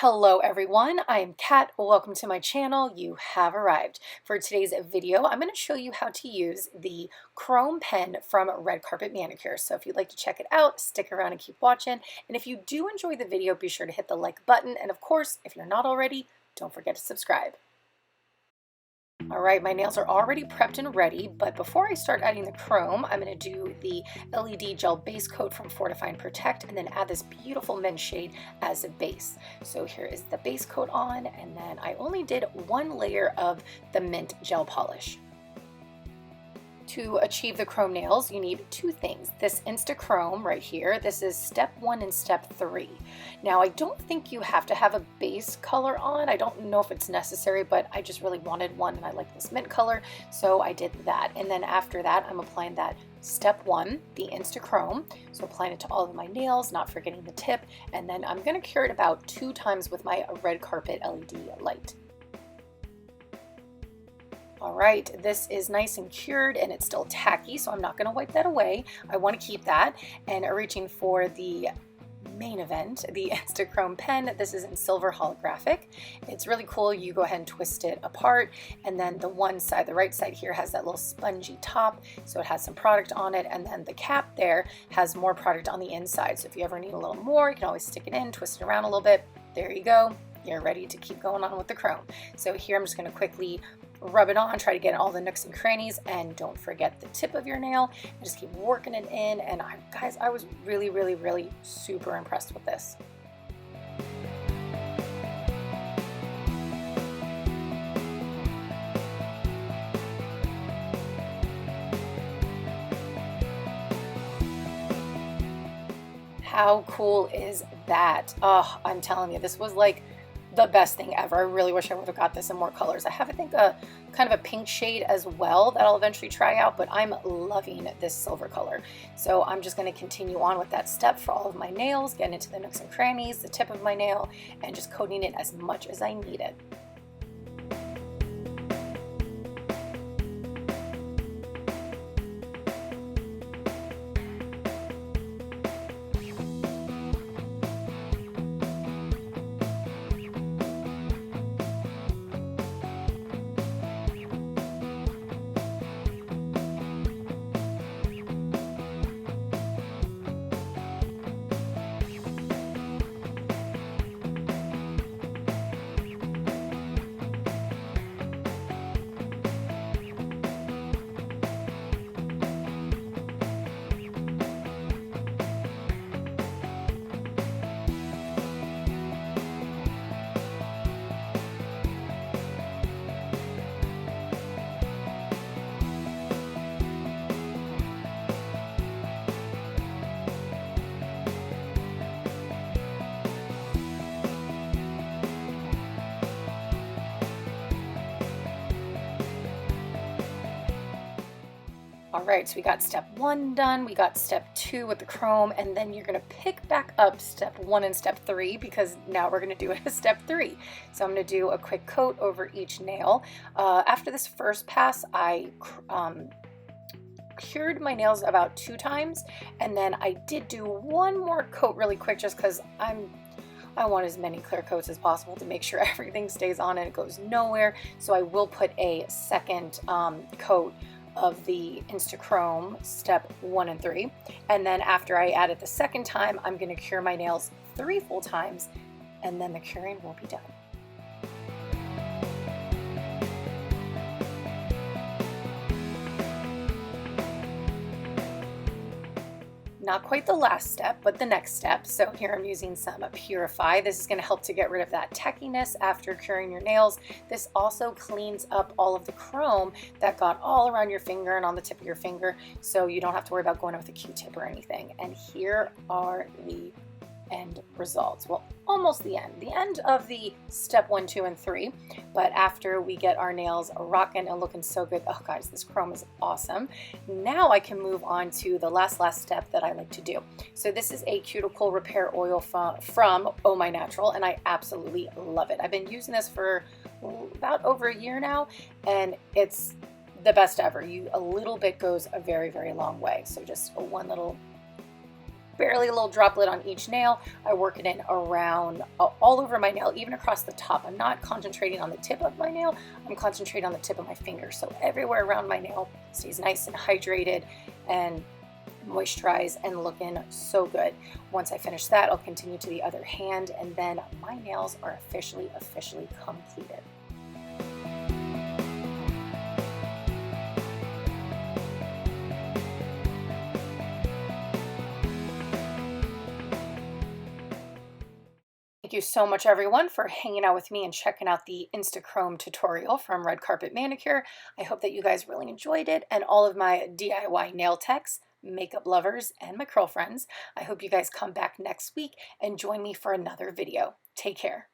Hello everyone, I am Kat. Welcome to my channel. You have arrived. For today's video, I'm going to show you how to use the chrome pen from Red Carpet Manicure. So if you'd like to check it out, stick around and keep watching. And if you do enjoy the video, be sure to hit the like button. And of course, if you're not already, don't forget to subscribe. All right, my nails are already prepped and ready, but before I start adding the chrome, I'm going to do the LED gel base coat from Fortify and Protect, and then add this beautiful mint shade as a base. So here is the base coat on, and then I only did one layer of the mint gel polish. To achieve the chrome nails, you need two things. This Insta-Chrome right here, this is step 1 and step 3. Now, I don't think you have to have a base color on. I don't know if it's necessary, but I just really wanted one and I like this mint color, so I did that. And then after that, I'm applying that step 1, the Insta-Chrome. So applying it to all of my nails, not forgetting the tip, and then I'm gonna cure it about 2 times with my Red Carpet LED light. All right, this is nice and cured and it's still tacky, so I'm not going to wipe that away. I want to keep that. And reaching for the main event, the Insta-Chrome pen. This is in silver holographic. It's really cool. You go ahead and twist it apart, and then the one side, the right side here, has that little spongy top, so it has some product on it, and then the cap there has more product on the inside. So if you ever need a little more, you can always stick it in, twist it around a little bit. There you go. You're ready to keep going on with the chrome. So here I'm just going to quickly rub it on, try to get all the nooks and crannies, and don't forget the tip of your nail, and just keep working it in. And guys, I was really super impressed with this. How cool is that? Oh, I'm telling you, this was like the best thing ever. I really wish I would have got this in more colors. I have, I think, a kind of a pink shade as well that I'll eventually try out, but I'm loving this silver color. So I'm just going to continue on with that step for all of my nails, getting into the nooks and crannies, the tip of my nail, and just coating it as much as I need it. All right, so we got step 1 done, we got step 2 with the chrome, and then you're gonna pick back up step 1 and step 3 because now we're gonna do a step 3. So I'm gonna do a quick coat over each nail. After this first pass, I cured my nails about 2 times, and then I did do one more coat really quick just because I want as many clear coats as possible to make sure everything stays on and it goes nowhere. So I will put a second coat of the Insta-Chrome step 1 and 3, and then after I add it the second time, I'm going to cure my nails 3 full times, and then the curing will be done. Not quite the last step, but the next step. So here I'm using some Purify. This is going to help to get rid of that tackiness after curing your nails. This also cleans up all of the chrome that got all around your finger and on the tip of your finger, so you don't have to worry about going in with a Q-tip or anything. And here are the end results. Well, almost the end of the step 1, 2, and 3, but after we get our nails rocking and looking so good. Oh guys, this chrome is awesome. Now I can move on to the last step that I like to do. So this is a cuticle repair oil from Oh My Natural, and I absolutely love it. I've been using this for about over a year now, and it's the best ever. A little bit goes a very long way. So just one little barely a little droplet on each nail. I work it in around all over my nail, even across the top. I'm not concentrating on the tip of my nail, I'm concentrating on the tip of my finger. So everywhere around my nail stays nice and hydrated and moisturized and looking so good. Once I finish that, I'll continue to the other hand, and then my nails are officially completed. Thank you so much, everyone, for hanging out with me and checking out the Insta-Chrome tutorial from Red Carpet Manicure. I hope that you guys really enjoyed it, and all of my DIY nail techs, makeup lovers, and my curl friends. I hope you guys come back next week and join me for another video. Take care.